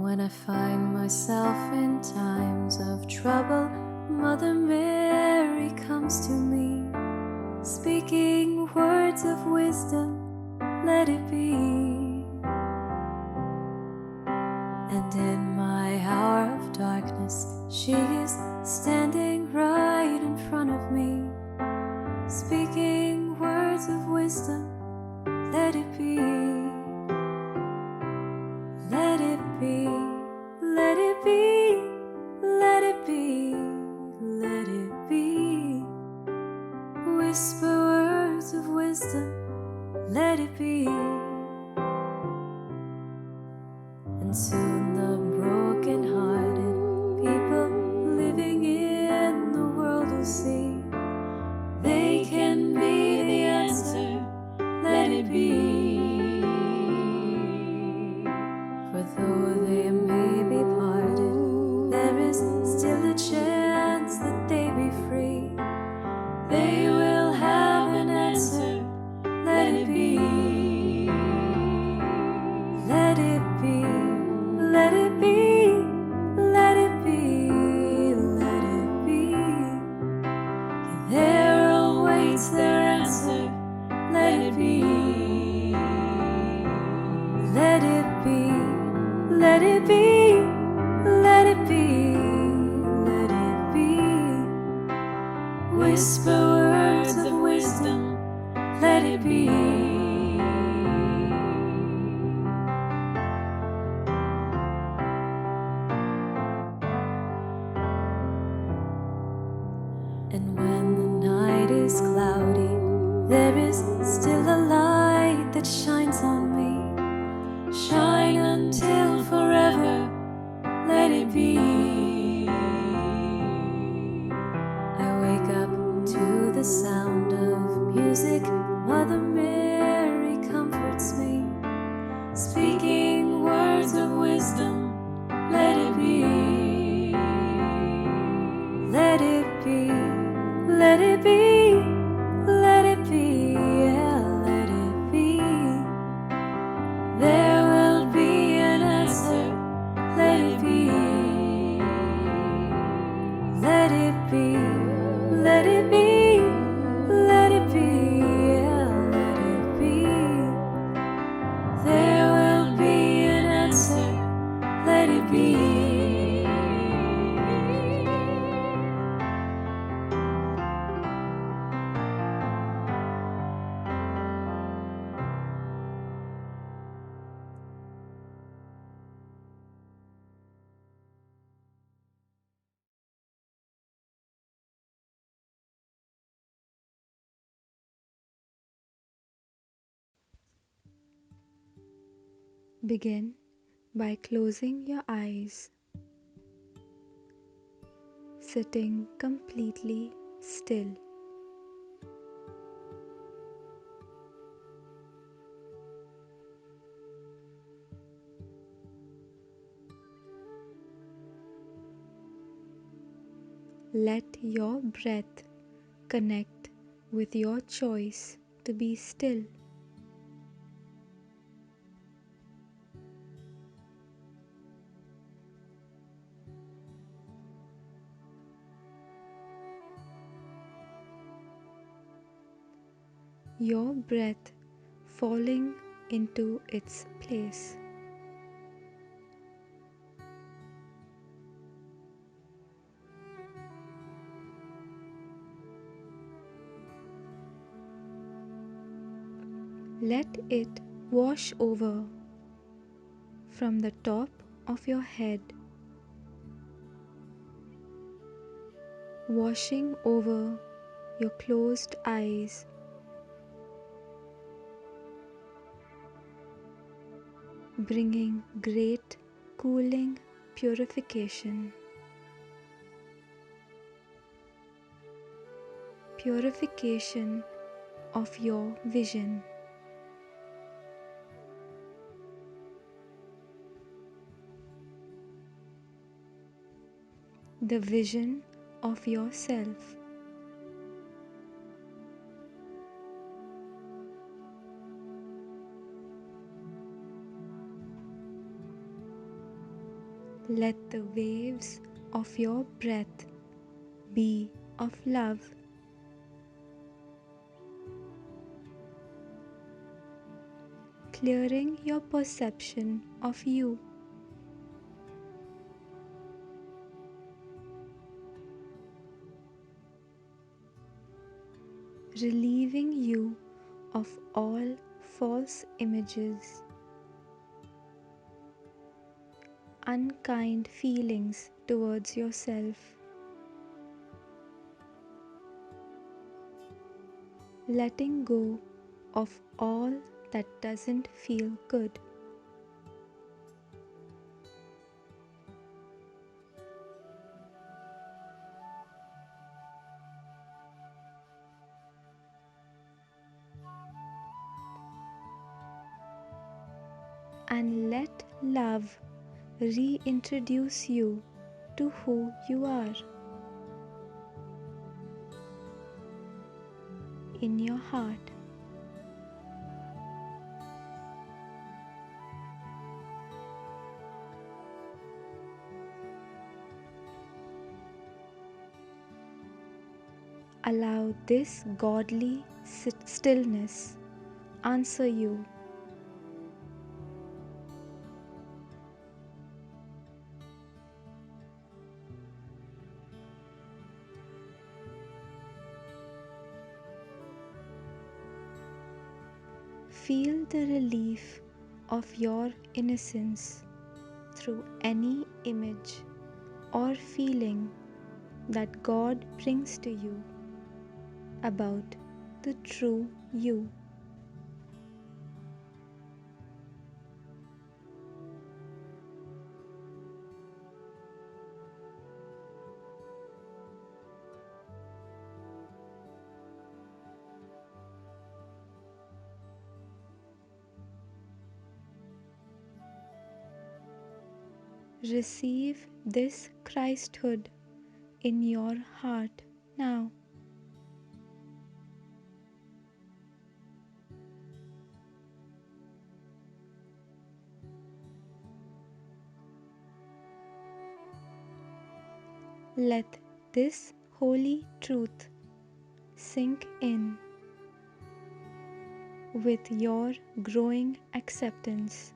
when I find myself in times of trouble, Mother Mary comes to me, speaking words of wisdom, let it be. And in my hour of darkness, she is standing right in front of me, speaking words of wisdom, let it be. Let it be, let it be, let it be, let it be. Whisper words of wisdom, let it be. And soon the broken-hearted people living in the world will see they can be the answer, let it be. For though they may be parted, there is still a chance that they be free. They will have an answer, let it be. Let it be, let it be, let it be, let it be. There awaits their answer, let it be. Let it be, let it be, let it be, let it be. Whisper words of wisdom, let it be. And when the night is cloudy, there is still a light that shines on me. Shine until forever, let it be. I wake up to the sound of music, Mother Mary comforts me, speaking words of wisdom, let it be. Let it be, let it be, let it be, yeah, let it be. There will be an answer, let it be. Let it be, let it be, let it be, yeah, let it be. There will be an answer, let it be. Begin by closing your eyes, sitting completely still. Let your breath connect with your choice to be still. Your breath falling into its place. Let it wash over from the top of your head, washing over your closed eyes, bringing great cooling purification. Purification of your vision. The vision of yourself. Let the waves of your breath be of love. Clearing your perception of you. Relieving you of all false images, unkind feelings towards yourself. Letting go of all that doesn't feel good. And let love reintroduce you to who you are. In your heart. Allow this godly stillness answer you. Feel the relief of your innocence through any image or feeling that God brings to you about the true you. Receive this Christhood in your heart now. Let this holy truth sink in with your growing acceptance.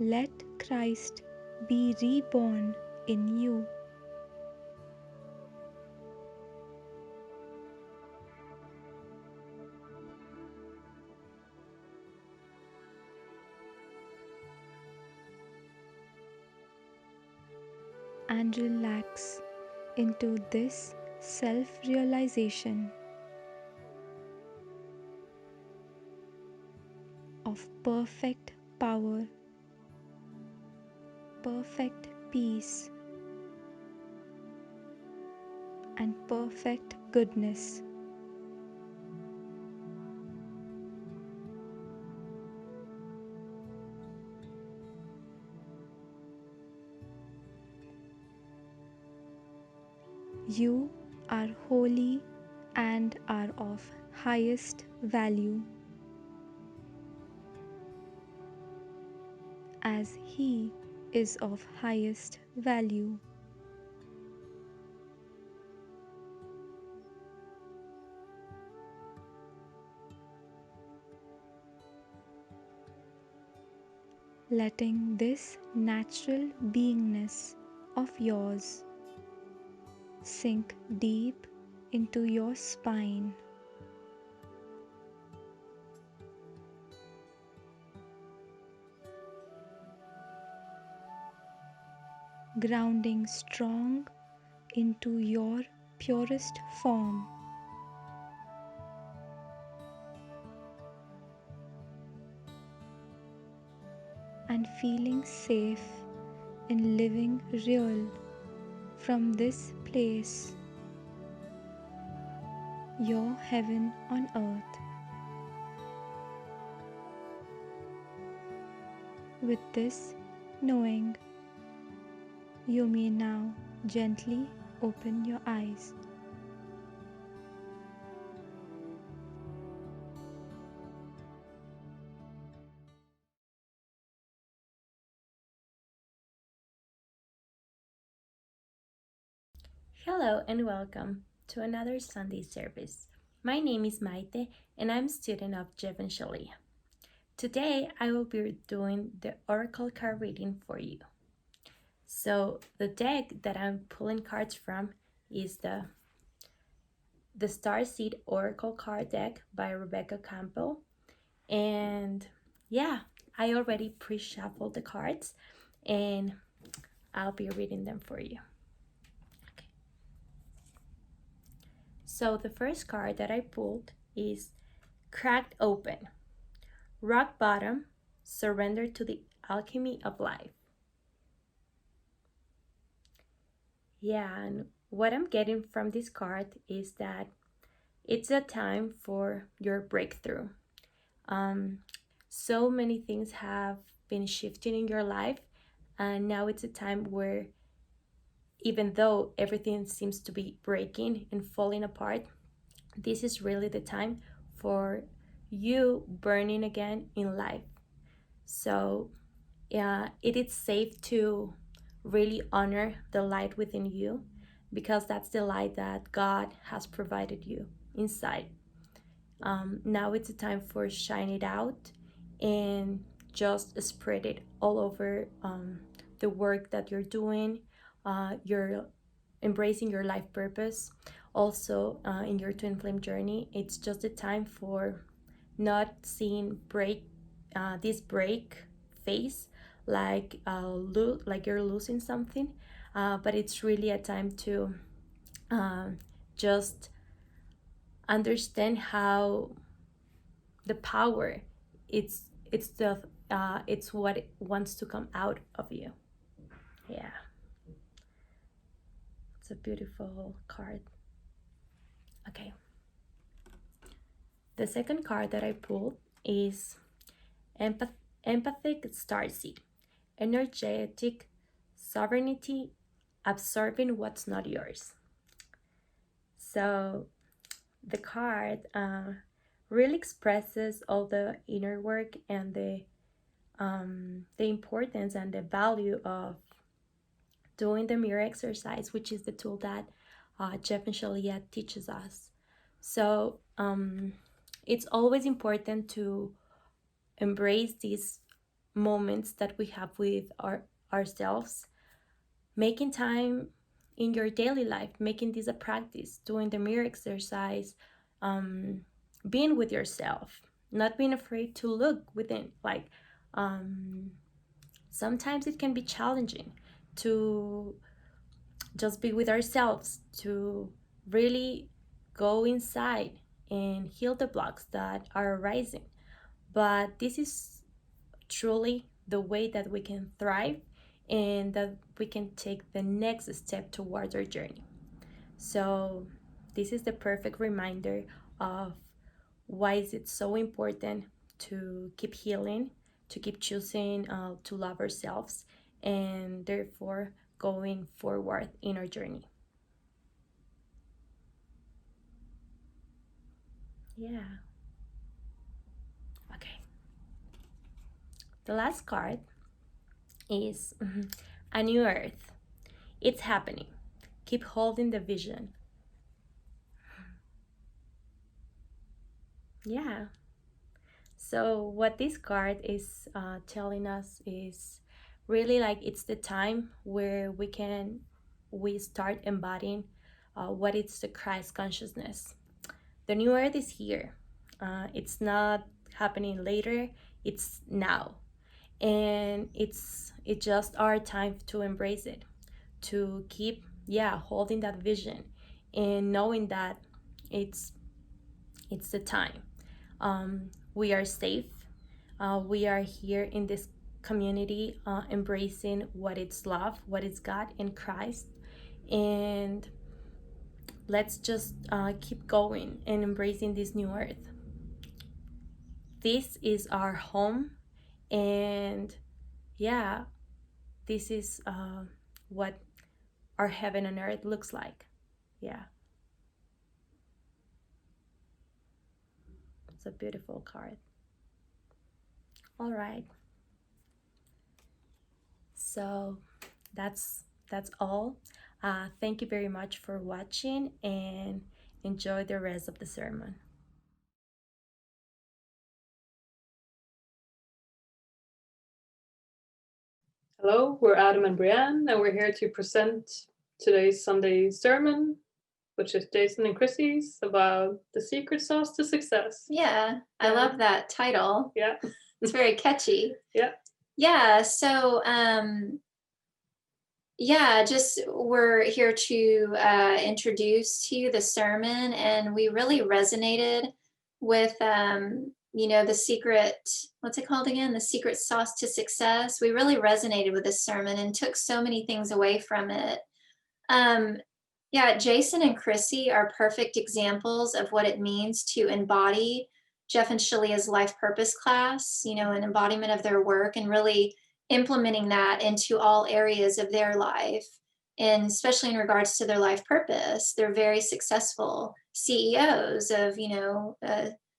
Let Christ be reborn in you. And relax into this self-realization of perfect power, perfect peace, and perfect goodness. You are holy and are of highest value, as He is of highest value. Letting this natural beingness of yours sink deep into your spine, grounding strong into your purest form, and feeling safe in living real from this place, your heaven on earth. With this knowing, You may now gently open your eyes. Hello and welcome to another Sunday service. My name is Maite and I'm a student of Jeff and Shaleia. Today I will be doing the Oracle card reading for you. So the deck that I'm pulling cards from is the Starseed Oracle card deck by Rebecca Campbell. And yeah, I already pre-shuffled the cards and I'll be reading them for you. So the first card that I pulled is Cracked Open, Rock Bottom, Surrender to the Alchemy of Life. Yeah, and what I'm getting from this card is that it's a time for your breakthrough. So many things have been shifting in your life, and now it's a time where even though everything seems to be breaking and falling apart, this is really the time for you burning again in life. So it is safe to really honor the light within you, because that's the light that God has provided you inside. Now it's a time for shine it out and just spread it all over the work that you're doing. You're embracing your life purpose. Also, in your twin flame journey, it's just a time for not seeing this break phase like you're losing something, but it's really a time to just understand how the power it's what it wants to come out of you. Yeah, it's a beautiful card. Okay, the second card that I pulled is empathic starseed, energetic sovereignty, absorbing what's not yours. So the card really expresses all the inner work and the importance and the value of doing the mirror exercise, which is the tool that Jeff and Shaleia teaches us. So it's always important to embrace these moments that we have with ourselves, making time in your daily life, making this a practice, doing the mirror exercise, being with yourself, not being afraid to look within. Like sometimes it can be challenging to just be with ourselves, to really go inside and heal the blocks that are arising. But this is truly the way that we can thrive and that we can take the next step towards our journey. So this is the perfect reminder of why is it so important to keep healing, to keep choosing to love ourselves, and therefore going forward in our journey. Yeah. Okay. The last card is A New Earth. It's happening. Keep holding the vision. Yeah. So what this card is telling us is really like it's the time where we start embodying what is the Christ consciousness. The new earth is here. It's not happening later. It's now, and it's just our time to embrace it, to keep holding that vision, and knowing that it's the time. We are safe. We are here in this community, embracing what is love, what is God in Christ, and let's just keep going and embracing this new earth. This is our home, and yeah, this is what our heaven on earth looks like. Yeah. It's a beautiful card. All right. So that's all. Thank you very much for watching, and enjoy the rest of the sermon. Hello, we're Adam and Brienne, and we're here to present today's Sunday sermon, which is Jason and Chrissy's, about the secret sauce to success. Yeah, I love that title. Yeah. It's very catchy. Yeah. Yeah, so just we're here to introduce to you the sermon, and we really resonated with the secret, what's it called again? The secret sauce to success. We really resonated with this sermon and took so many things away from it. Jason and Chrissy are perfect examples of what it means to embody Jeff and Shaleia's life purpose class, an embodiment of their work, and really implementing that into all areas of their life, and especially in regards to their life purpose. They're very successful CEOs of,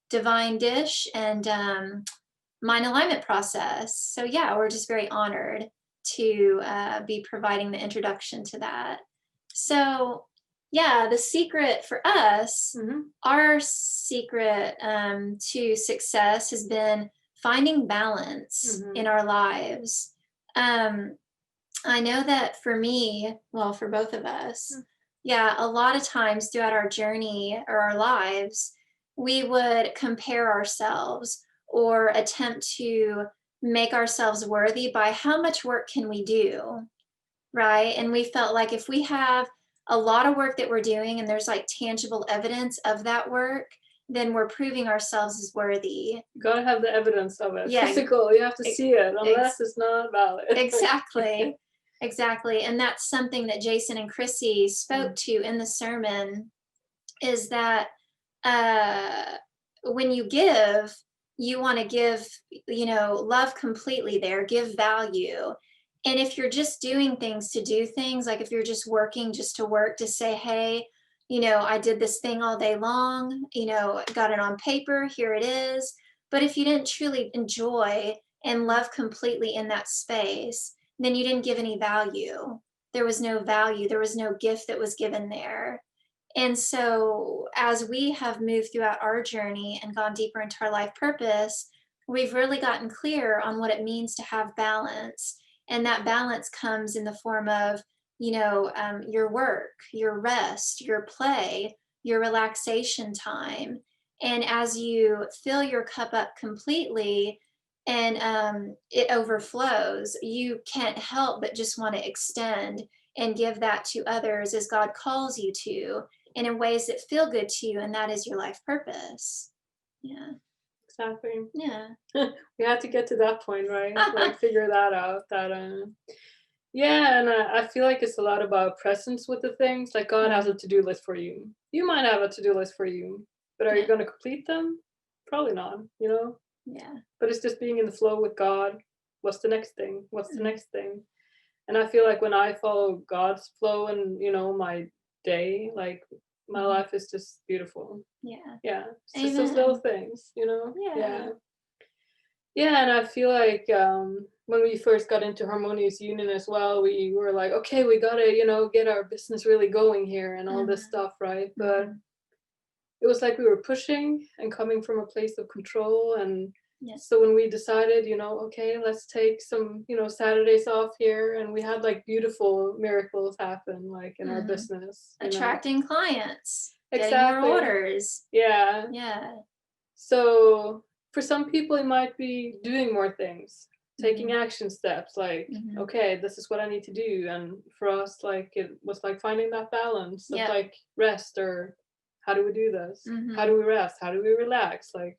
Divine Dish and Mind Alignment Process. So we're just very honored to be providing the introduction to that. So the secret for us, our secret to success has been finding balance in our lives. I know that for me, well, for both of us, a lot of times throughout our journey or our lives, we would compare ourselves or attempt to make ourselves worthy by how much work can we do, right? And we felt like if we have a lot of work that we're doing and there's like tangible evidence of that work, then we're proving ourselves as worthy. You gotta have the evidence of it. Yeah. Physical, you have to see it, unless it's not valid. Exactly. Exactly. And that's something that Jason and Chrissy spoke to in the sermon, is that when you give, you want to give, love completely there, give value. And if you're just doing things to do things, like if you're just working just to work, to say, hey, I did this thing all day long, got it on paper, here it is. But if you didn't truly enjoy and love completely in that space, then you didn't give any value. There was no value. There was no gift that was given there. And so as we have moved throughout our journey and gone deeper into our life purpose, we've really gotten clear on what it means to have balance. And that balance comes in the form of, your work, your rest, your play, your relaxation time. And as you fill your cup up completely and it overflows, you can't help but just want to extend and give that to others as God calls you to, and in ways that feel good to you. And that is your life purpose. Yeah. Exactly. Yeah. We had to get to that point, right? Like figure that out. And I feel like it's a lot about presence with the things. Like God has a to-do list for you. You might have a to-do list for you, but are you going to complete them? Probably not, Yeah. But it's just being in the flow with God. What's the next thing? What's the next thing? And I feel like when I follow God's flow and, my day, like my life is just beautiful. Yeah. Yeah. It's just those little things, Yeah. Yeah, and I feel like when we first got into Harmonious Union as well, we were like, okay, we gotta, get our business really going here and all this stuff, right? But it was like we were pushing and coming from a place of control. And so when we decided, okay, let's take some, Saturdays off here, and we had like beautiful miracles happen, like in our business. Attracting clients. Exactly. Getting more orders. Yeah. Yeah. So for some people, it might be doing more things, taking action steps, like, okay, this is what I need to do. And for us, like, it was like finding that balance of like rest, or how do we do this? How do we rest? How do we relax? Like,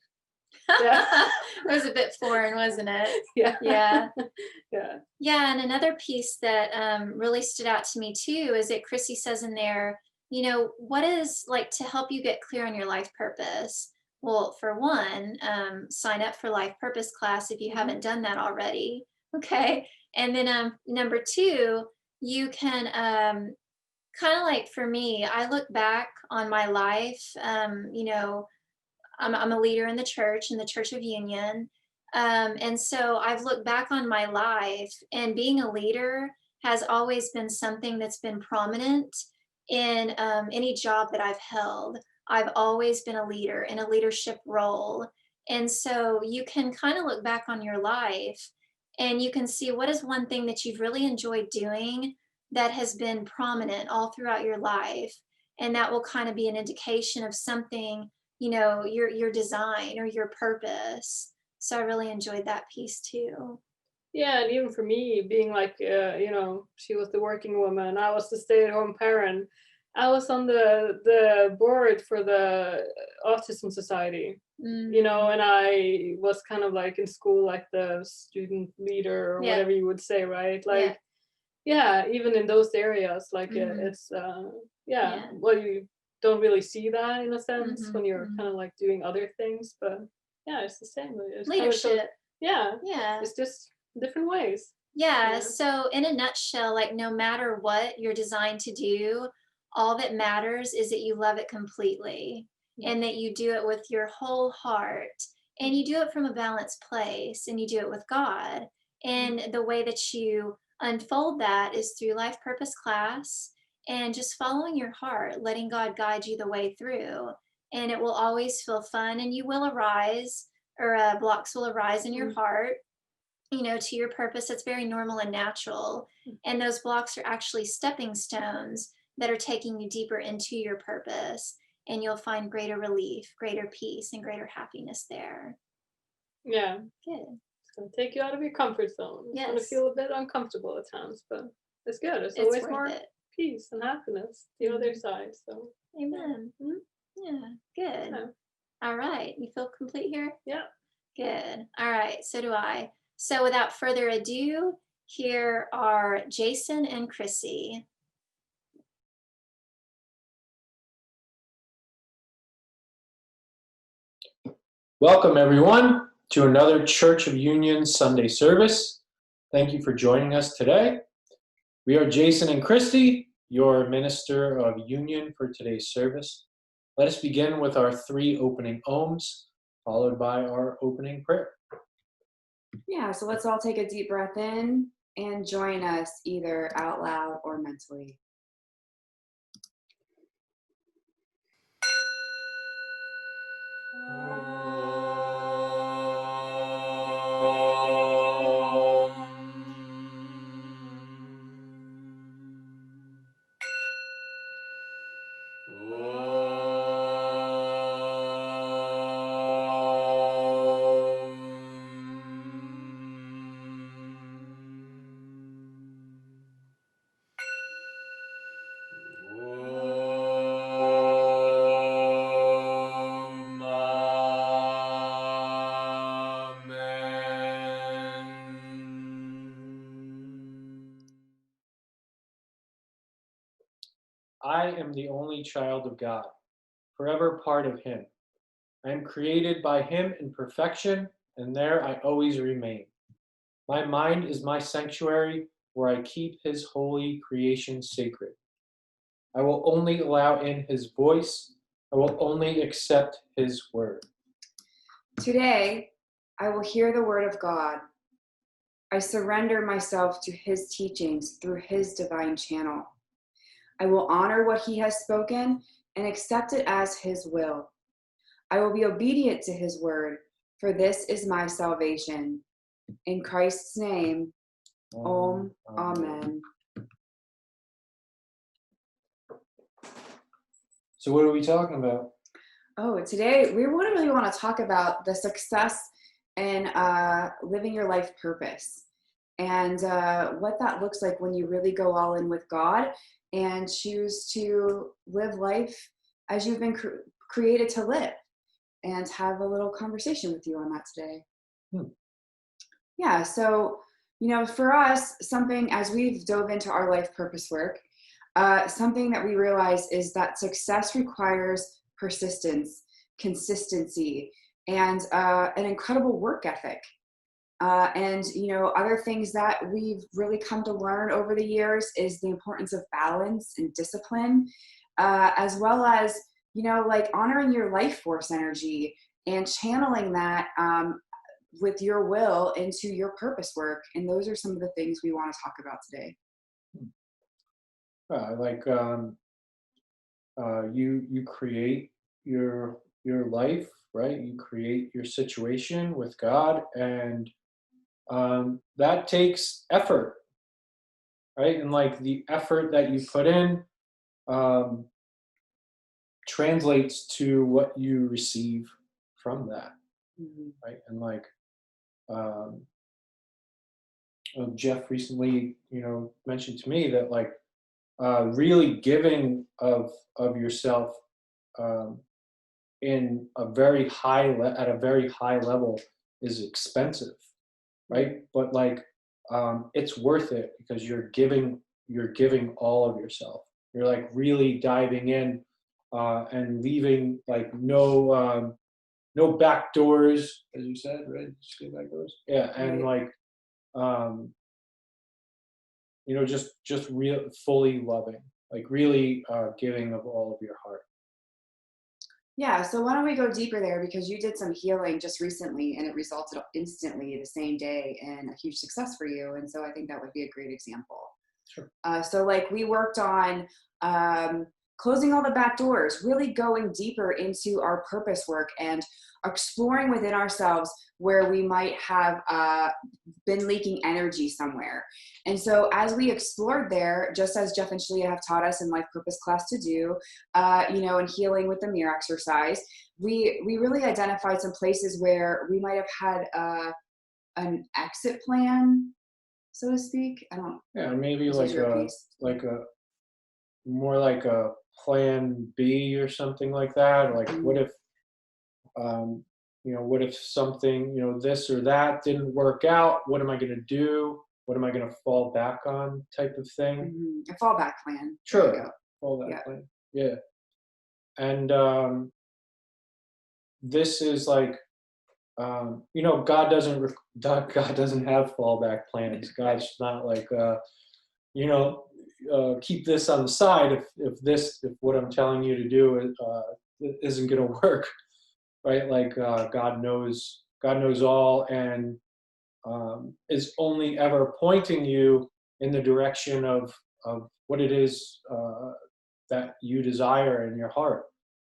It was a bit foreign, wasn't it? Yeah. Yeah. Yeah. Yeah. And another piece that really stood out to me too is that Chrissy says in there, what is like to help you get clear on your life purpose? Well, for one, sign up for life purpose class if you haven't done that already. Okay. And then number two, you can kind of like, for me, I look back on my life. You know, I'm a leader in the Church of Union. And so I've looked back on my life, and being a leader has always been something that's been prominent in any job that I've held. I've always been a leader in a leadership role. And so you can kind of look back on your life and you can see what is one thing that you've really enjoyed doing that has been prominent all throughout your life. And that will kind of be an indication of something, you know, your design or your purpose. So I really enjoyed that piece too. Yeah, and even for me, being like, you know, she was the working woman, I was the stay-at-home parent. I was on the board for the Autism Society, you know, and I was kind of like in school, like the student leader or Yeah. whatever you would say, right? Like, yeah, even in those areas, like it's, Yeah. well, you don't really see that in a sense when you're kind of like doing other things, but yeah, it's the same. It's kind of Leadership. yeah, Yeah. it's just different ways. Yeah. Yeah. So in a nutshell, like no matter what you're designed to do, all that matters is that you love it completely and that you do it with your whole heart and you do it from a balanced place and you do it with God. And the way that you unfold that is through Life Purpose class and just following your heart, letting God guide you the way through. And it will always feel fun and you will arise or blocks will arise in your heart, you know, to your purpose. It's very normal and natural. And those blocks are actually stepping stones that are taking you deeper into your purpose. And you'll find greater relief, greater peace, and greater happiness there. Yeah. Good. It's going to take you out of your comfort zone. It's going to Yes. feel a bit uncomfortable at times, but it's good. It's It's always worth more it. peace and happiness, the other side. So, Amen. Yeah, good. Yeah. All right. You feel complete here? Yeah. Good. All right. So do I. So without further ado, here are Jason and Chrissy. Welcome, everyone, to another Church of Union Sunday service. Thank you for joining us today. We are Jason and Chrissy, your minister of union for today's service. Let us begin with our 3 opening ohms, followed by our opening prayer. Yeah, so let's all take a deep breath in and join us either out loud or mentally. I am the only child of God, forever part of Him. I am created by Him in perfection, and there I always remain. My mind is my sanctuary, where I keep His holy creation sacred. I will only allow in His voice. I will only accept His word. Today, I will hear the word of God. I surrender myself to His teachings through His divine channel. I will honor what He has spoken and accept it as His will. I will be obedient to His word, for this is my salvation. In Christ's name, Om, Amen. So what are we talking about? Oh, today we really want to talk about the success in living your life purpose and what that looks like when you really go all in with God and choose to live life as you've been created to live, and have a little conversation with you on that today. Yeah, so, you know, for us, something as we've dove into our life purpose work, something that we realize is that success requires persistence, consistency, and an incredible work ethic. And, other things that we've really come to learn over the years is the importance of balance and discipline, as well as, like honoring your life force energy and channeling that with your will into your purpose work. And those are some of the things we want to talk about today. Like you create your life, right? You create your situation with God, and that takes effort, right? And like the effort that you put in um, translates to what you receive from that, right? And like um, Jeff recently, mentioned to me that like really giving of yourself um, in a very at a very high level is expensive, right? But like it's worth it because you're giving all of yourself. You're like really diving in and leaving like no back doors, as you said, right? Did you say back doors? Yeah, and Right. like just real fully loving, like really giving of all of your heart. Yeah, so why don't we go deeper there, because you did some healing just recently and it resulted instantly the same day in a huge success for you. And so I think that would be a great example. Sure. So like we worked on closing all the back doors, really going deeper into our purpose work and exploring within ourselves where we might have been leaking energy somewhere. And so as we explored there, just as Jeff and Shaleia have taught us in Life Purpose class to do, and healing with the mirror exercise, we really identified some places where we might have had an exit plan, so to speak. I don't. Yeah, maybe This is your piece. like a more like a plan B or something like that. Like um, what if something, this or that didn't work out? What am I going to do? What am I going to fall back on type of thing? A fallback plan. There you Sure. go. Fallback Yeah. plan. Yeah. And this is like, God doesn't have fallback plans. God's not like, you know, keep this on the side if what I'm telling you to do isn't going to work, right? Like God knows all, and is only ever pointing you in the direction of what it is that you desire in your heart,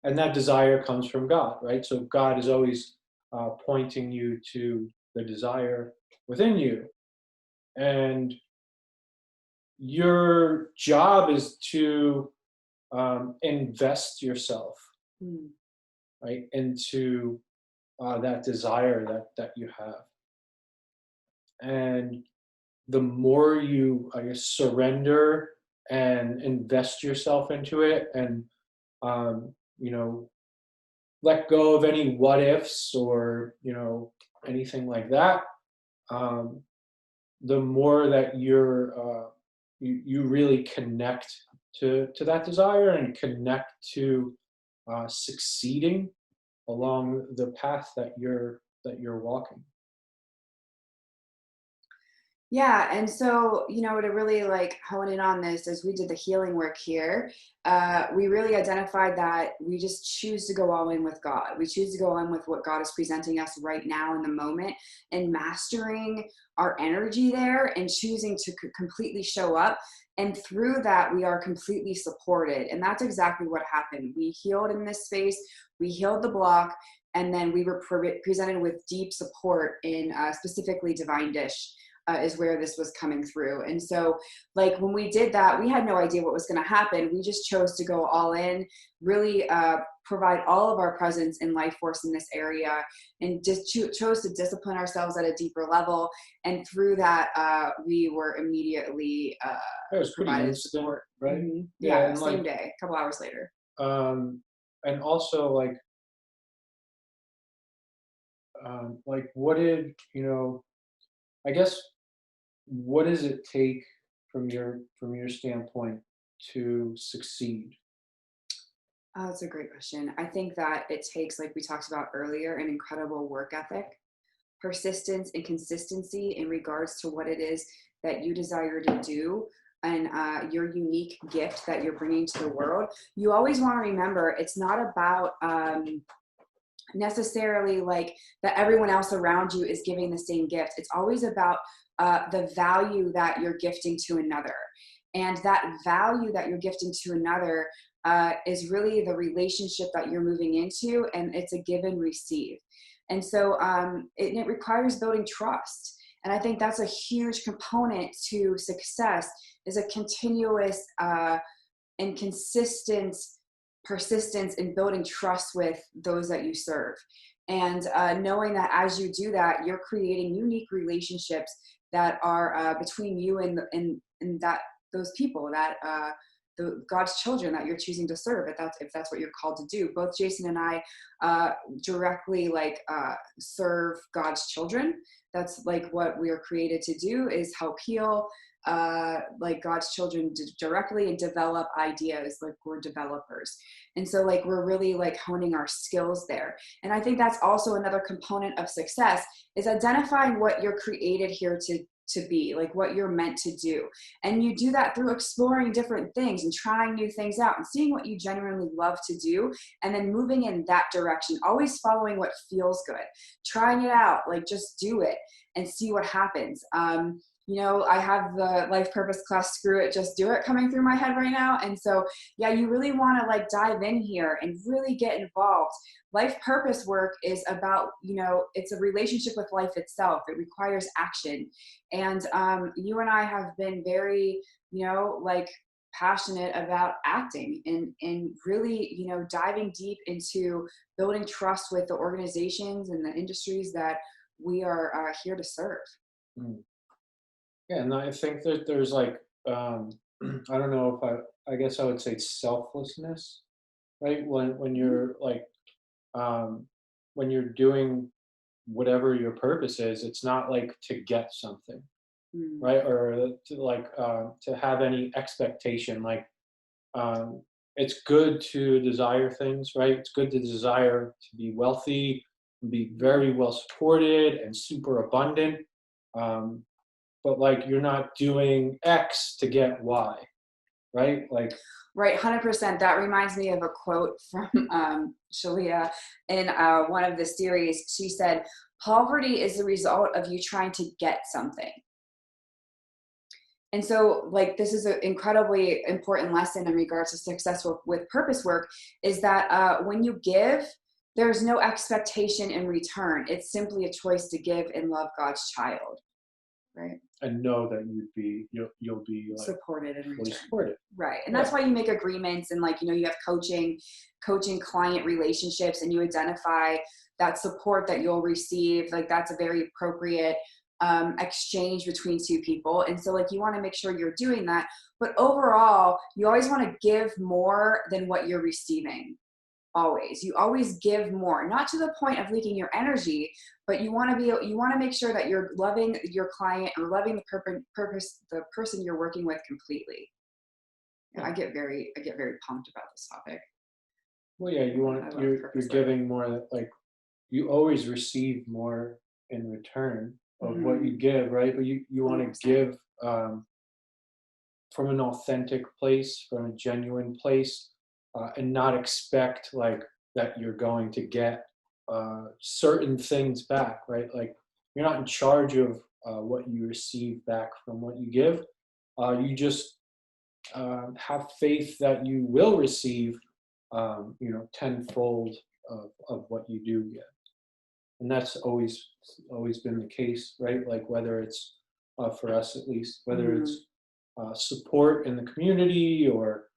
and that desire comes from God, right? So God is always pointing you to the desire within you, and your job is to invest yourself, Mm. right, into that desire that you have. And the more you, I guess, surrender and invest yourself into it, and um, you know let go of any what ifs or anything like that, um, the more that you really connect to that desire and connect to succeeding along the path that you're walking. Yeah, and so, to really like hone in on this, as we did the healing work here, we really identified that we just choose to go all in with God. We choose to go in with what God is presenting us right now in the moment, and mastering our energy there and choosing to completely show up. And through that, we are completely supported. And that's exactly what happened. We healed in this space, we healed the block, and then we were presented with deep support in specifically Divine Dish. Is where this was coming through. And so like when we did that, we had no idea what was going to happen. We just chose to go all in, really provide all of our presence in life force in this area, and just chose to discipline ourselves at a deeper level. And through that, we were immediately It was pretty provided instant, support. right? Yeah, And same day, a couple hours later. and also like what did I guess, what does it take from your standpoint to succeed? Oh, that's a great question. I think that it takes, like we talked about earlier, an incredible work ethic, persistence and consistency in regards to what it is that you desire to do, and your unique gift that you're bringing to the world, you always want to remember it's not about necessarily like that everyone else around you is giving the same gift. It's always about the value that you're gifting to another. And that value that you're gifting to another is really the relationship that you're moving into, and it's a give and receive. And so it requires building trust. And I think that's a huge component to success, is a continuous and consistent persistence in building trust with those that you serve. And knowing that as you do that, you're creating unique relationships that are between you and that those people, that the God's children that you're choosing to serve, if that's what you're called to do. Both Jason and I directly serve God's children. That's like what we are created to do, is help heal God's children directly and develop ideas. Like, we're developers. And so we're really honing our skills there. And I think that's also another component of success, is identifying what you're created here to be, like what you're meant to do. And you do that through exploring different things and trying new things out and seeing what you genuinely love to do, and then moving in that direction, always following what feels good, trying it out, just do it and see what happens. I have the life purpose class, Screw It, Just Do It, coming through my head right now. And so, yeah, you really want to dive in here and really get involved. Life purpose work is about, it's a relationship with life itself. It requires action. And you and I have been very, passionate about acting and really, diving deep into building trust with the organizations and the industries that we are here to serve. Mm. Yeah, and I think that there's I don't know if I guess I would say selflessness, right? When you're when you're doing whatever your purpose is, it's not to get something, right? Or to have any expectation. It's good to desire things, right? It's good to desire to be wealthy, be very well supported and super abundant. But you're not doing X to get Y, right? Right, 100%. That reminds me of a quote from Shaleia in one of the series. She said, "Poverty is the result of you trying to get something." And so this is an incredibly important lesson in regards to success with purpose work, is that when you give, there's no expectation in return. It's simply a choice to give and love God's child. Right. And know that you'll be supported and fully supported. Right. And that's why you make agreements and you have coaching client relationships, and you identify that support that you'll receive. That's a very appropriate exchange between two people. And so you want to make sure you're doing that. But overall, you always want to give more than what you're receiving. You always give more, not to the point of leaking your energy, but you want to make sure that you're loving your client or loving the person you're working with completely. I get very pumped about this topic. Well, yeah, you're giving more. You always receive more in return of what you give, right? But you want to give from an authentic place, from a genuine place. And not expect that you're going to get certain things back, right? You're not in charge of what you receive back from what you give. You just have faith that you will receive, tenfold of what you do get. And that's always been the case, right? Whether it's for us, at least, whether it's support in the community or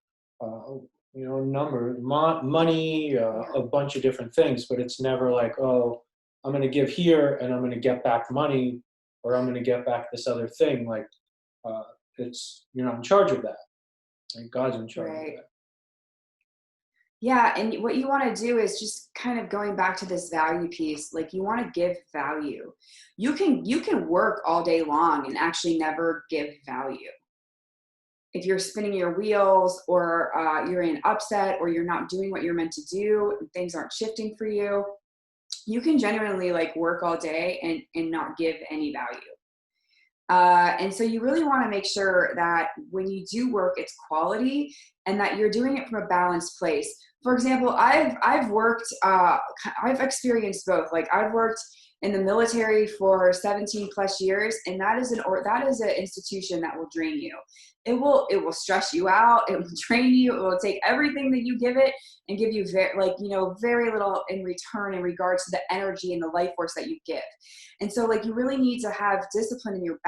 money, a bunch of different things, but it's never oh, I'm going to give here and I'm going to get back money, or I'm going to get back this other thing. You're not in charge of that. God's in charge of that. Yeah, and what you want to do is just kind of going back to this value piece. You want to give value. You can work all day long and actually never give value. If you're spinning your wheels, or you're in upset, or you're not doing what you're meant to do, and things aren't shifting for you, you can genuinely like work all day and not give any value. And so you really want to make sure that when you do work, it's quality and that you're doing it from a balanced place. For example, I've worked, I've experienced both. Like I've worked in the military for 17 plus years, and that is an institution that will drain you. It will stress you out. It will drain you. It will take everything that you give it and give you very little in return in regards to the energy and the life force that you give. And so like you really need to have discipline in your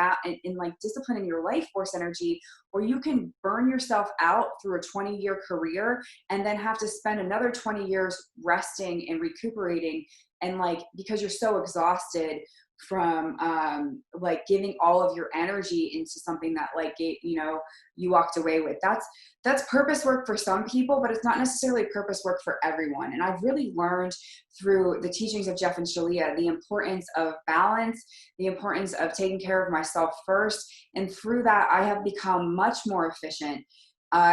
discipline in your life force energy, or you can burn yourself out through a 20-year career and then have to spend another 20 years resting and recuperating, and like because you're so exhausted from like giving all of your energy into something that like you walked away with. That's purpose work for some people, but it's not necessarily purpose work for everyone. And I've really learned through the teachings of Jeff and Shaleia the importance of balance, the importance of taking care of myself first. And through that, I have become much more efficient,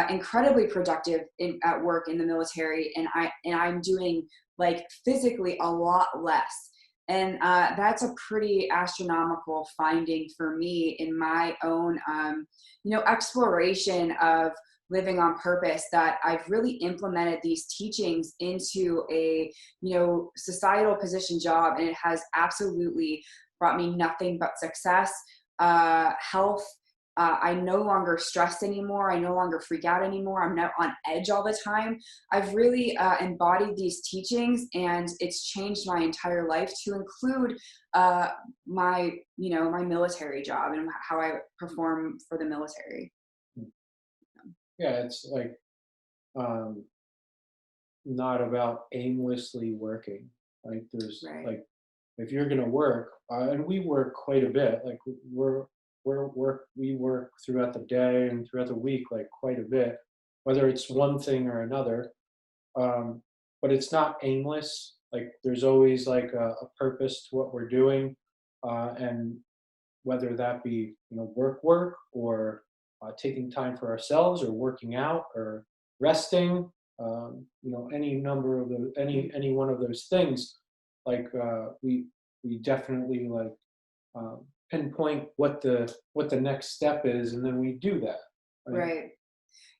incredibly productive at work in the military. And I'm doing like physically a lot less. And that's a pretty astronomical finding for me in my own, exploration of living on purpose, that I've really implemented these teachings into a, societal position job. And it has absolutely brought me nothing but success, health. I'm no longer stressed anymore. I no longer freak out anymore. I'm not on edge all the time. I've really embodied these teachings, and it's changed my entire life to include my military job and how I perform for the military. Yeah, it's like not about aimlessly working. Like there's Right. like if you're gonna work, and we work quite a bit. Like we work throughout the day and throughout the week, like quite a bit, whether it's one thing or another. But it's not aimless. Like there's always like a purpose to what we're doing, and whether that be work or taking time for ourselves or working out or resting, any number of the any one of those things. Like we definitely like pinpoint what the next step is, and then we do that. Right.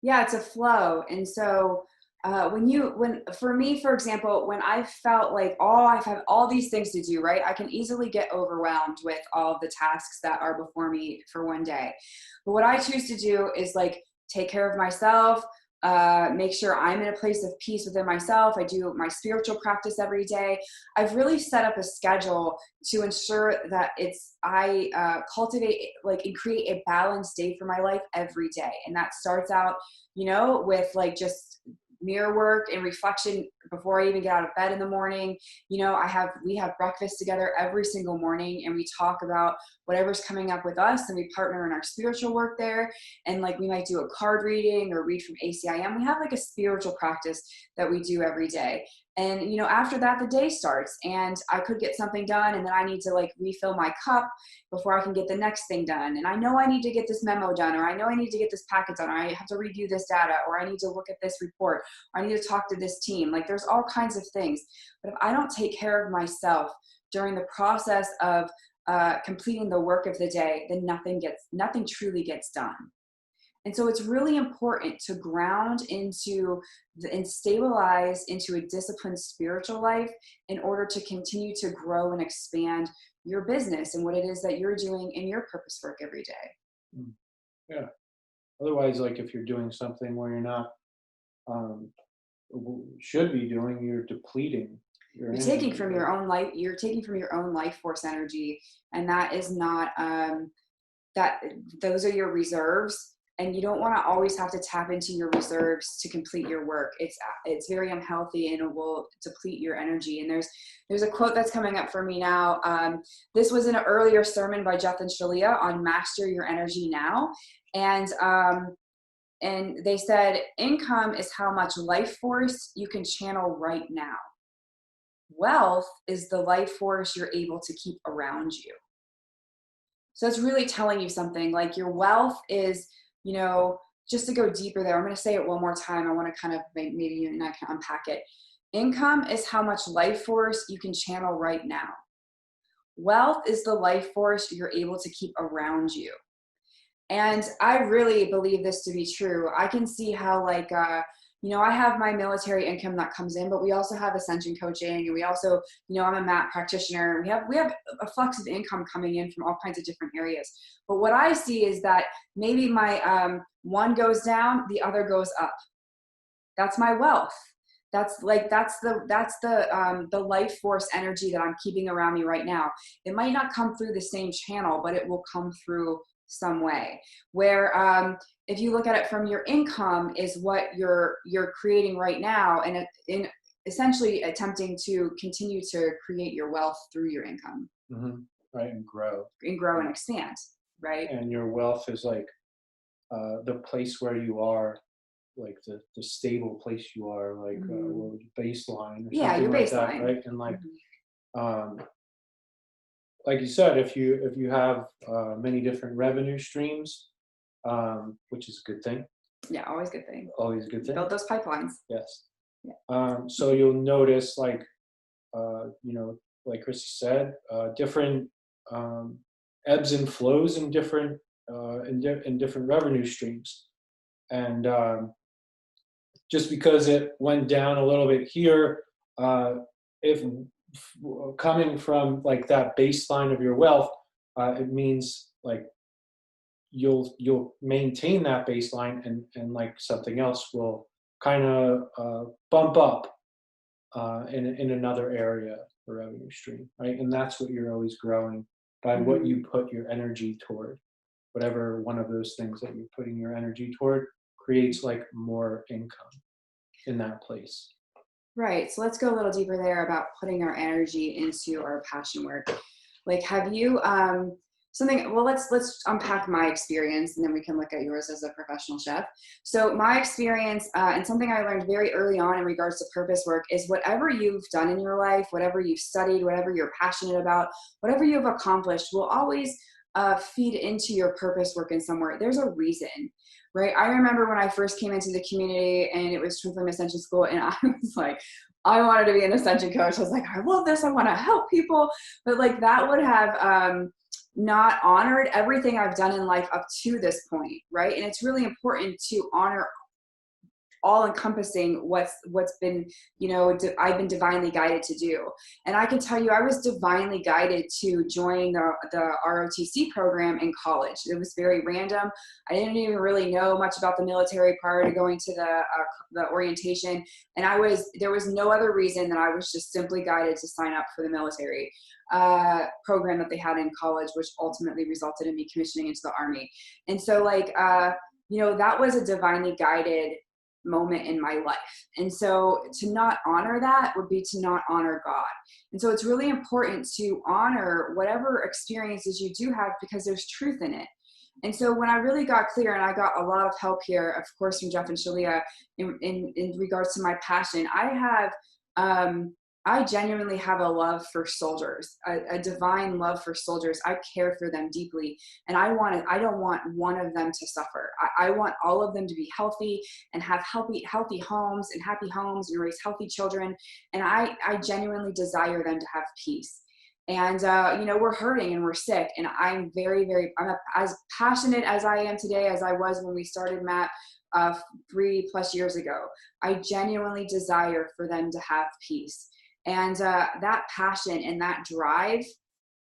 Yeah, it's a flow. And so for me, for example, when I felt like, I have all these things to do, right? I can easily get overwhelmed with all of the tasks that are before me for one day. But what I choose to do is like take care of myself, make sure I'm in a place of peace within myself. I do my spiritual practice every day. I've really set up a schedule to ensure that I cultivate and create a balanced day for my life every day. And that starts out, with like just mirror work and reflection before I even get out of bed in the morning. We have breakfast together every single morning, and we talk about whatever's coming up with us, and we partner in our spiritual work there. And like we might do a card reading or read from ACIM. We have like a spiritual practice that we do every day. And after that, the day starts, and I could get something done, and then I need to like refill my cup before I can get the next thing done. And I know I need to get this memo done, or I know I need to get this packet done, or I have to review this data, or I need to look at this report, or I need to talk to this team. Like there's all kinds of things. But if I don't take care of myself during the process of completing the work of the day, then nothing truly gets done. And so it's really important to ground and stabilize into a disciplined spiritual life in order to continue to grow and expand your business and what it is that you're doing in your purpose work every day. Yeah. Otherwise, like if you're doing something where you're not should be doing, you're depleting. You're taking from your own life. You're taking from your own life force energy, and that is not those are your reserves. And you don't want to always have to tap into your reserves to complete your work. It's very unhealthy, and it will deplete your energy. And there's a quote that's coming up for me now. This was in an earlier sermon by Jeff and Shaleia on Master Your Energy Now. And they said, income is how much life force you can channel right now. Wealth is the life force you're able to keep around you. So it's really telling you something. Like your wealth is, just to go deeper there, I'm going to say it one more time. I want to kind of maybe you and I can unpack it. Income is how much life force you can channel right now. Wealth is the life force you're able to keep around you. And I really believe this to be true. I can see how like, I have my military income that comes in, but we also have Ascension coaching, and we also, I'm a MAP practitioner. We have a flux of income coming in from all kinds of different areas. But what I see is that maybe my one goes down, the other goes up. That's my wealth. That's the life force energy that I'm keeping around me right now. It might not come through the same channel, but it will come through some way. Where if you look at it from your income is what you're creating right now, and in essentially attempting to continue to create your wealth through your income. Mm-hmm. Right, and grow and expand, right? And your wealth is like the place where you are, like the stable place you are, like baseline or something your like baseline. That, right? And like like you said, if you have many different revenue streams, which is a good thing. Yeah, always good thing. Always a good thing. Build those pipelines. Yes. Yeah. So you'll notice, like, like Chrissy said, different ebbs and flows in different in different revenue streams, and just because it went down a little bit here, if coming from like that baseline of your wealth, it means like you'll maintain that baseline, and like something else will kind of bump up in another area or revenue stream, right? And that's what you're always growing by what you put your energy toward. Whatever one of those things that you're putting your energy toward creates like more income in that place. Right. So let's go a little deeper there about putting our energy into our passion work. Like, have you let's unpack my experience, and then we can look at yours as a professional chef. So my experience, and something I learned very early on in regards to purpose work, is whatever you've done in your life, whatever you've studied, whatever you're passionate about, whatever you've accomplished will always feed into your purpose work in some way. There's a reason, right? I remember when I first came into the community, and it was Twin Flame Ascension School, and I was like, I wanted to be an Ascension coach. I was like, I love this. I want to help people. But like that would have not honored everything I've done in life up to this point, right? And it's really important to honor all encompassing what's been, I've been divinely guided to do. And I can tell you, I was divinely guided to join the ROTC program in college. It was very random. I didn't even really know much about the military prior to going to the orientation. And there was no other reason than I was just simply guided to sign up for the military program that they had in college, which ultimately resulted in me commissioning into the Army. And so that was a divinely guided moment in my life. And so to not honor that would be to not honor God. And so it's really important to honor whatever experiences you do have, because there's truth in it. And so when I really got clear, and I got a lot of help here, of course, from Jeff and Shaleia in regards to my passion, I genuinely have a love for soldiers, a divine love for soldiers. I care for them deeply, and I don't want one of them to suffer. I want all of them to be healthy and have healthy homes and happy homes and raise healthy children. And I genuinely desire them to have peace. And, we're hurting and we're sick. And I'm I'm as passionate as I am today as I was when we started MAP 3+ years ago. I genuinely desire for them to have peace. And that passion and that drive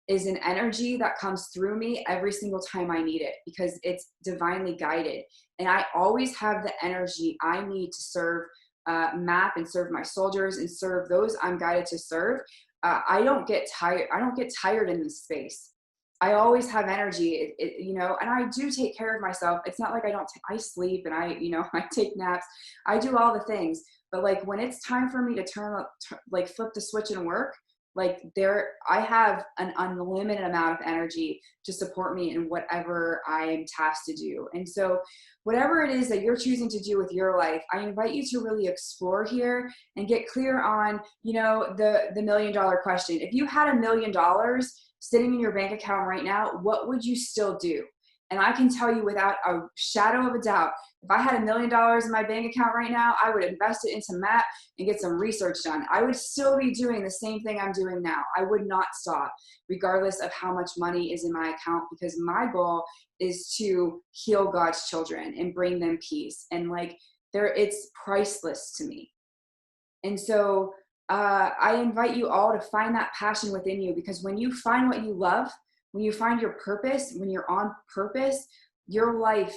is an energy that comes through me every single time I need it, because it's divinely guided. And I always have the energy I need to serve MAP and serve my soldiers and serve those I'm guided to serve. I don't get tired. I don't get tired in this space. I always have energy, and I do take care of myself. It's not like I sleep and I take naps. I do all the things. But like when it's time for me to flip the switch and work, I have an unlimited amount of energy to support me in whatever I am tasked to do. And so whatever it is that you're choosing to do with your life, I invite you to really explore here and get clear on, the $1 million question. If you had $1 million sitting in your bank account right now, what would you still do? And I can tell you without a shadow of a doubt, if I had $1 million in my bank account right now, I would invest it into MAP and get some research done. I would still be doing the same thing I'm doing now. I would not stop, regardless of how much money is in my account, because my goal is to heal God's children and bring them peace. And like, it's priceless to me. And so I invite you all to find that passion within you, because when you find what you love, when you find your purpose, when you're on purpose, your life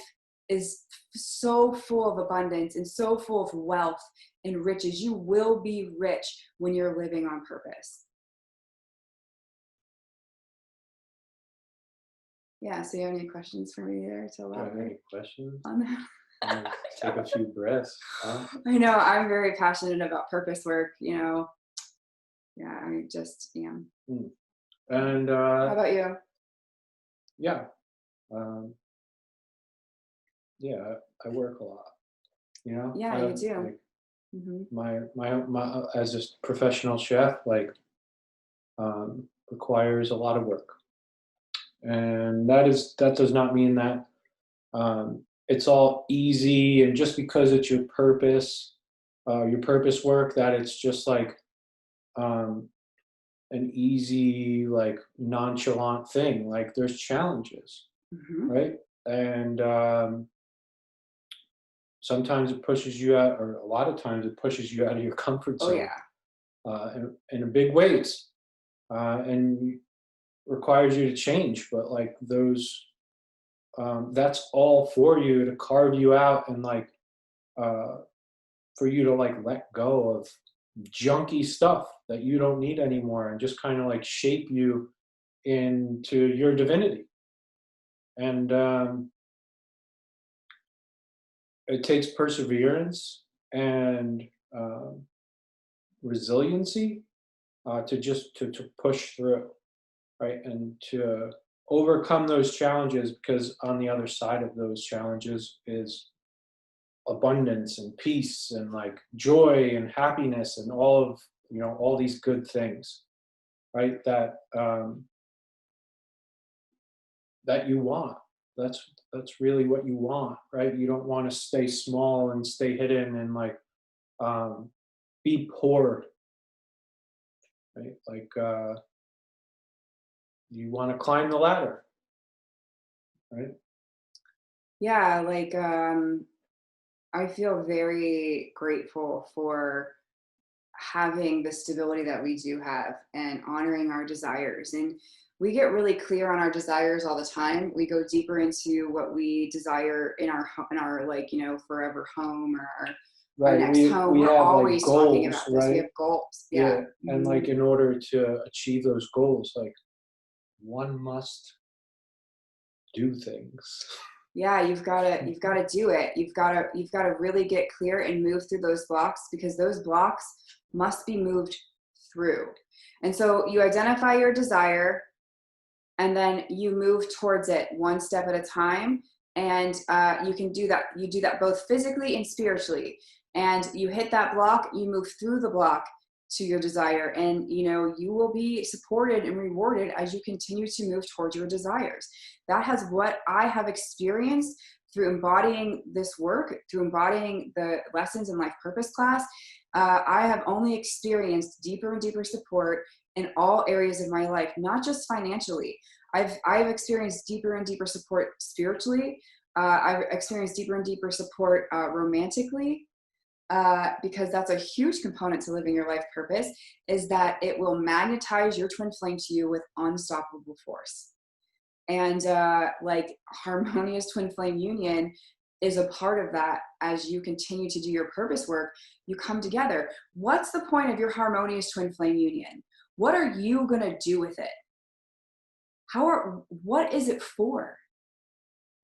is so full of abundance and so full of wealth and riches. You will be rich when you're living on purpose. Yeah, so you have any questions for me there to elaborate? Any questions? On that? Take a few breaths. Huh? I know, I'm very passionate about purpose work, you know. Yeah, I just am. And How about you? Yeah. I work a lot, you know? Yeah, you do. Like, my as a professional chef, like, requires a lot of work. And that does not mean that it's all easy, and just because it's your purpose work, that it's just like an easy, like, nonchalant thing. Like, there's challenges, right? And sometimes it pushes you out, or a lot of times it pushes you out of your comfort zone. In big ways, and requires you to change. But like those, that's all for you to carve you out, and like for you to like let go of junky stuff that you don't need anymore, and just kind of like shape you into your divinity. And it takes perseverance and resiliency to push through, right? And to overcome those challenges, because on the other side of those challenges is abundance and peace and like joy and happiness and all of, you know, all these good things, right? That that you want. That's really what you want, right? You don't want to stay small and stay hidden and like be poor, right? Like you want to climb the ladder, right? Yeah, like I feel very grateful for having the stability that we do have and honoring our desires. And we get really clear on our desires all the time. We go deeper into what we desire in our like, you know, forever home or our next home. We're always like talking about this. We have goals. Yeah. And like in order to achieve those goals, like one must do things. Yeah, you've got to do it. You've got to really get clear and move through those blocks, because those blocks must be moved through. And so you identify your desire, and then you move towards it one step at a time. And you can do that. You do that both physically and spiritually. And you hit that block, you move through the block to your desire, and you know, you will be supported and rewarded as you continue to move towards your desires. That has what I have experienced through embodying this work, through embodying the lessons in Life Purpose class. I have only experienced deeper and deeper support in all areas of my life, not just financially. I've experienced deeper and deeper support spiritually. I've experienced deeper and deeper support romantically. Because that's a huge component to living your life purpose, is that it will magnetize your twin flame to you with unstoppable force. And like Harmonious Twin Flame Union is a part of that. As you continue to do your purpose work, you come together. What's the point of your Harmonious Twin Flame Union? What are you going to do with it? What is it for?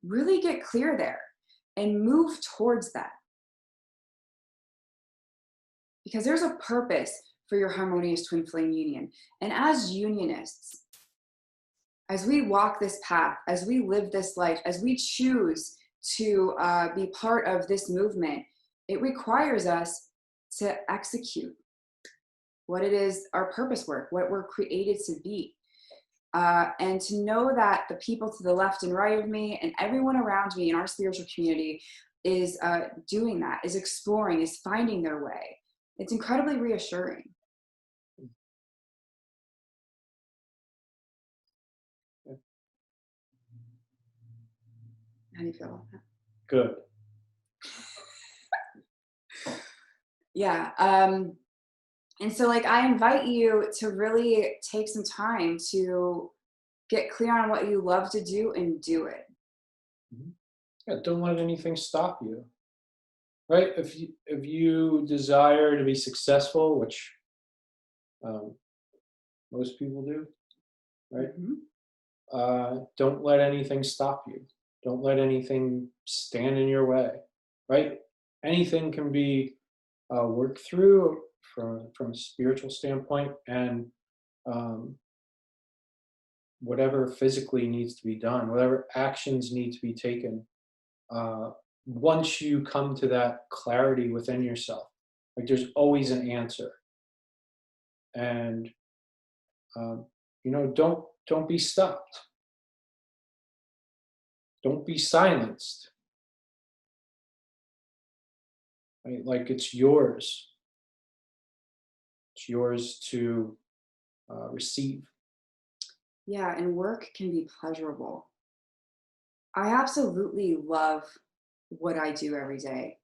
Really get clear there and move towards that. Because there's a purpose for your Harmonious Twin Flame Union. And as unionists, as we walk this path, as we live this life, as we choose to be part of this movement, it requires us to execute what it is, our purpose work, what we're created to be. And to know that the people to the left and right of me and everyone around me in our spiritual community is doing that, is exploring, is finding their way. It's incredibly reassuring. How do you feel about that? Good. Yeah. And so like, I invite you to really take some time to get clear on what you love to do and do it. Yeah, don't let anything stop you. Right? If you desire to be successful, which most people do, right? Don't let anything stop you. Don't let anything stand in your way, right? Anything can be worked through from a spiritual standpoint, and whatever physically needs to be done, whatever actions need to be taken, once you come to that clarity within yourself, like there's always an answer. And don't be stopped. Don't be silenced. Right? Like it's yours. It's yours to receive. Yeah, and work can be pleasurable. I absolutely love what I do every day.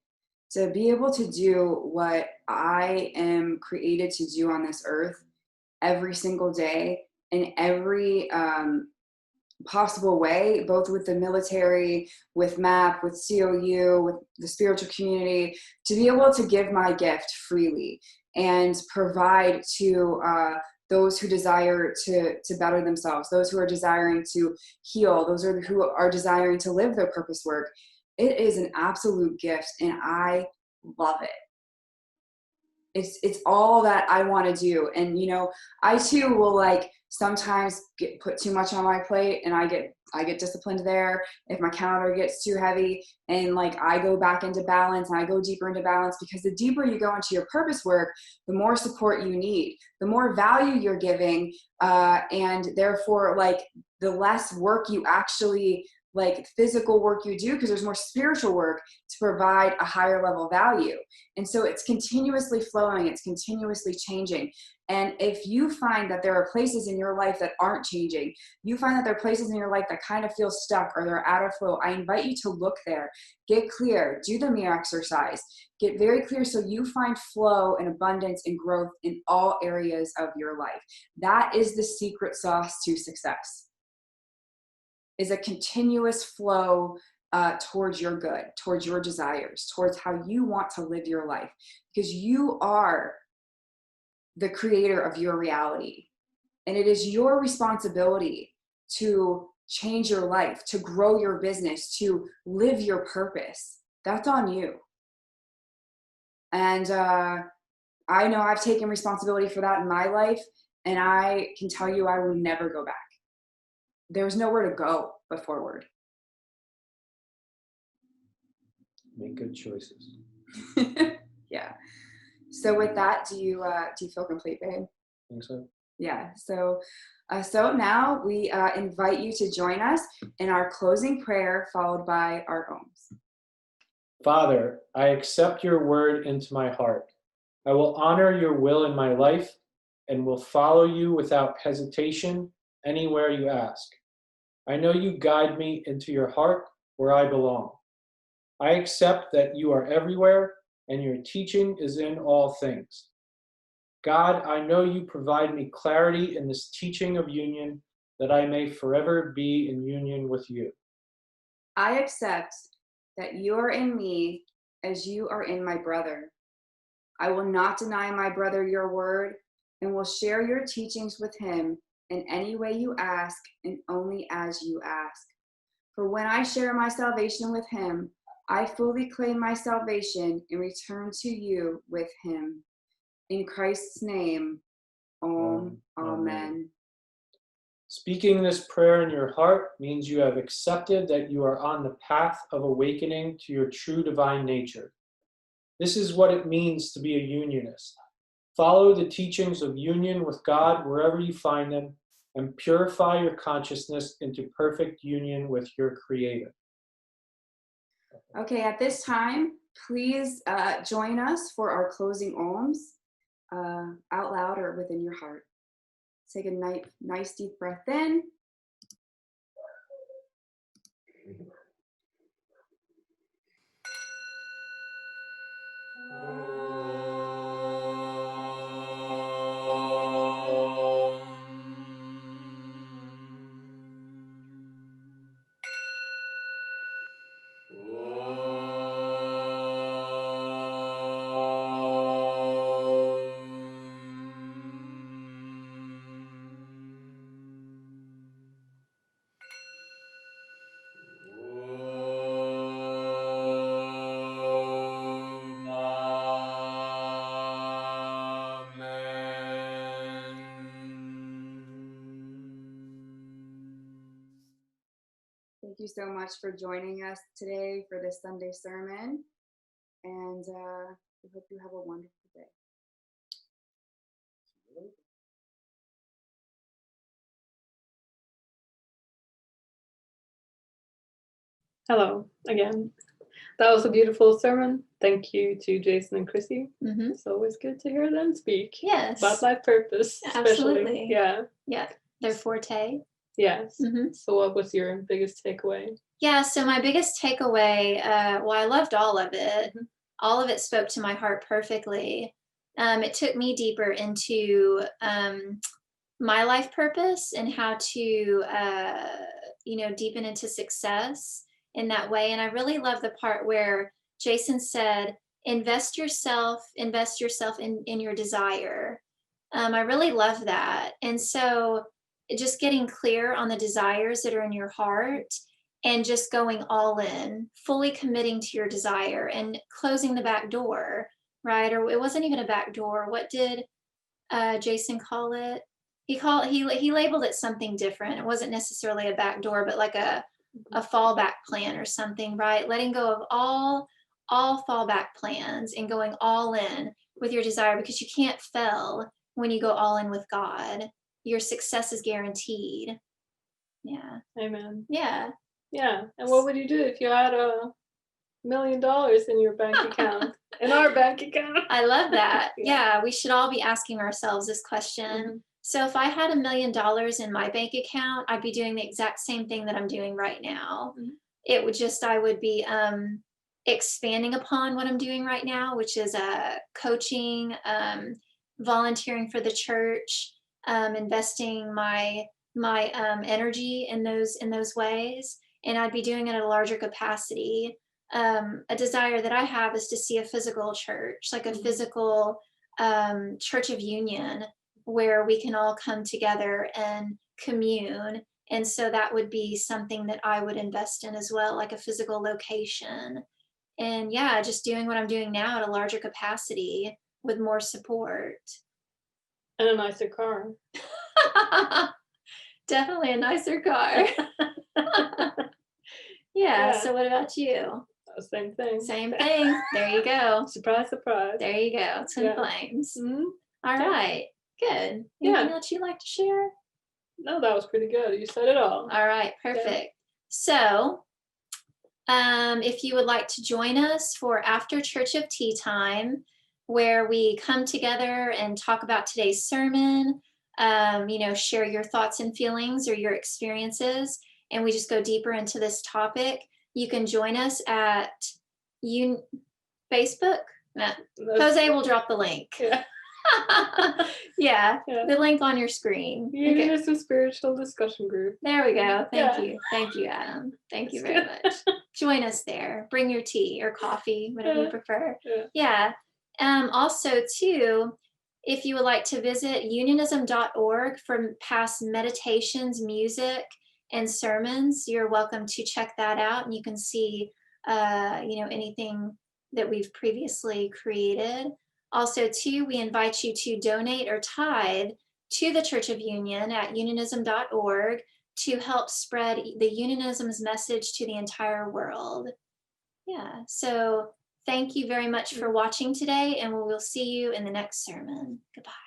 To be able to do what I am created to do on this earth every single day in every possible way, both with the military, with MAP, with COU, with the spiritual community, to be able to give my gift freely and provide to those who desire to better themselves, those who are desiring to heal, those who are desiring to live their purpose work. It is an absolute gift, and I love it. It's all that I want to do. And I too will like sometimes put too much on my plate, and I get disciplined there if my calendar gets too heavy, and like I go back into balance and I go deeper into balance, because the deeper you go into your purpose work, the more support you need, the more value you're giving, and therefore like the less work you actually, like physical work you do, because there's more spiritual work to provide a higher level value. And so it's continuously flowing, it's continuously changing. And if you find that there are places in your life that aren't changing, you find that there are places in your life that kind of feel stuck or they're out of flow, I invite you to look there, get clear, do the mirror exercise, get very clear so you find flow and abundance and growth in all areas of your life. That is the secret sauce to success, is a continuous flow towards your good, towards your desires, towards how you want to live your life, because you are the creator of your reality. And it is your responsibility to change your life, to grow your business, to live your purpose. That's on you. And I know I've taken responsibility for that in my life, and I can tell you I will never go back. There's nowhere to go but forward. Make good choices. Yeah. So with that, do you feel complete, babe? I think so. Yeah. So now we invite you to join us in our closing prayer, followed by our homes. Father, I accept your word into my heart. I will honor your will in my life and will follow you without hesitation anywhere you ask. I know you guide me into your heart where I belong. I accept that you are everywhere and your teaching is in all things. God, I know you provide me clarity in this teaching of union, that I may forever be in union with you. I accept that you are in me as you are in my brother. I will not deny my brother your word, and will share your teachings with him in any way you ask, and only as you ask. For when I share my salvation with him, I fully claim my salvation and return to you with him. In Christ's name, Amen. Speaking this prayer in your heart means you have accepted that you are on the path of awakening to your true divine nature. This is what it means to be a unionist. Follow the teachings of union with God wherever you find them, and purify your consciousness into perfect union with your Creator. Okay, at this time, please join us for our closing ohms out loud or within your heart. Take a nice deep breath in. Thank you so much for joining us today for this Sunday sermon. And we hope you have a wonderful day. Hello again. That was a beautiful sermon. Thank you to Jason and Chrissy. Mm-hmm. It's always good to hear them speak. Yes. About life purpose, especially. Absolutely. Yeah. Yeah. Their forte. Yes. Mm-hmm. So what was your biggest takeaway? Yeah, so my biggest takeaway, well, I loved all of it. Mm-hmm. All of it spoke to my heart perfectly. It took me deeper into my life purpose and how to, deepen into success in that way. And I really love the part where Jason said, invest yourself in your desire. I really love that. And so just getting clear on the desires that are in your heart and just going all in, fully committing to your desire and closing the back door, right? Or it wasn't even a back door. What did Jason call it? He labeled it something different. It wasn't necessarily a back door, but like a fallback plan or something, right? Letting go of all fallback plans and going all in with your desire, because you can't fail when you go all in with God. Your success is guaranteed. Yeah. Amen. Yeah. Yeah. And what would you do if you had $1 million in your bank account? In our bank account? I love that. Yeah. Yeah, we should all be asking ourselves this question. Mm-hmm. So if I had $1 million in my bank account, I'd be doing the exact same thing that I'm doing right now. Mm-hmm. It would just, I would be expanding upon what I'm doing right now, which is coaching, volunteering for the church, investing my energy in those ways, and I'd be doing it at a larger capacity. A desire that I have is to see a physical church, like a Mm-hmm. physical church of union, where we can all come together and commune. And so that would be something that I would invest in as well, like a physical location. And yeah, just doing what I'm doing now at a larger capacity with more support. And a nicer car. Definitely a nicer car. Yeah. So what about you? Same thing. Same thing. There you go. Surprise, surprise. There you go. Twin Yeah. flames. Mm-hmm. All right. Good. Anything else you'd like to share? No, that was pretty good. You said it all. All right. Perfect. So if you would like to join us for After Church of Tea Time, where we come together and talk about today's sermon, share your thoughts and feelings or your experiences, and we just go deeper into this topic, you can join us at Facebook. No, Jose will drop the link. Yeah. Yeah, the link on your screen. Union is a spiritual discussion group. There we go. Thank you, Adam. Thank you very much. Join us there. Bring your tea or coffee, whatever you prefer. Yeah. Also, too, if you would like to visit unionism.org for past meditations, music, and sermons, you're welcome to check that out, and you can see, anything that we've previously created. Also, too, we invite you to donate or tithe to the Church of Union at unionism.org to help spread the Unionism's message to the entire world. Yeah, so thank you very much for watching today, and we will see you in the next sermon. Goodbye.